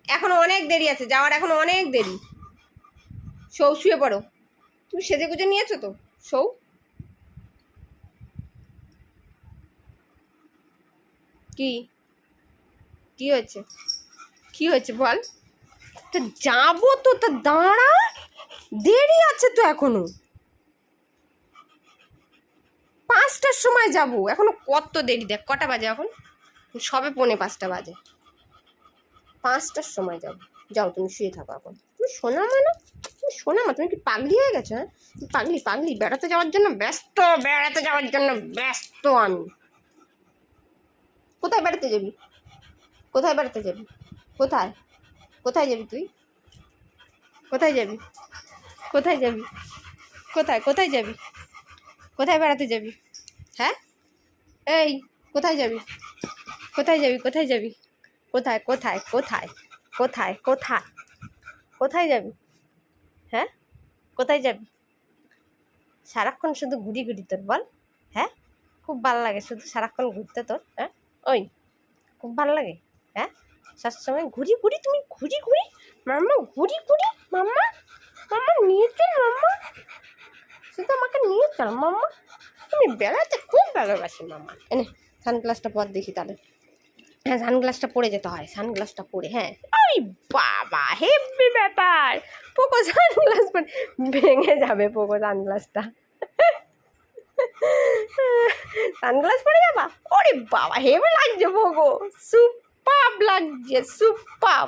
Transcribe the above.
এখনো অনেক দেরি আছে যাওয়ার, এখনো অনেক দেরি। সৌ শুয়ে পড়ো, তুমি সেজে গুজে নিয়েছো তো? সৌ কি কি হয়েছে, কি হয়েছে বল? তা যাবো তো, তা দাঁড়া, দেরি আছে তো এখনো, 5টার সময় যাবো, এখনো কত দেরি। দেখ কটা বাজে এখন, সবে 4:45 বাজে। 5টার সময় যাবো। যাও তুমি শুয়ে থাকো এখন। তুমি শোনা মা না, তুমি শোনা মা, তুমি কি পাগলি হয়ে গেছো? হ্যাঁ পাগলি, পাগলি, বেড়াতে যাওয়ার জন্য ব্যস্ত, বেড়াতে যাওয়ার জন্য ব্যস্ত আমি। কোথায় বেড়াতে যাবি? কোথায় বেড়াতে যাবি? কোথায়, কোথায় যাবি তুই? কোথায় যাবি? কোথায় যাবি? কোথায়, কোথায় যাবি? কোথায় বেড়াতে যাবি? হ্যাঁ এই, কোথায় যাবি? কোথায় যাবি? কোথায় যাবি? কোথায়, কোথায়, কোথায়, কোথায়, কোথায়, কোথায় যাবি? হ্যাঁ কোথায় যাবি? সারাক্ষণ শুধু ঘুরি ঘুরি তোর, বল? হ্যাঁ খুব ভালো লাগে শুধু সারাক্ষণ ঘুরতে তোর? হ্যাঁ ওই খুব ভালো লাগে? হ্যাঁ সবসময় ঘুরি ঘুরি, তুমি ঘুরি ঘুরি, মাম্মা ঘুরি ঘুরি, মাম্মা, মাম্মা নিয়ে চল মাম্মা, শুধু আমাকে নিয়ে চল মাম্মা, তুমি বেড়াতে খুব ভালোবাসি মাম্মা। এনে সানগ্লাসটা পর দেখি তাহলে। হ্যাঁ সানগ্লাসটা পরে যেতে হয়, সানগ্লাসটা পরে। হ্যাঁ ওই বাবা হেভি ব্যাপার, পোকো সানগ্লাস পরে ভেঙে যাবে পোকো সানগ্লাসটা। সানগ্লাস পরে যাবা? ওরে বাবা হেভি লাগছে পোকো, সুপার লাগছে, সুপার।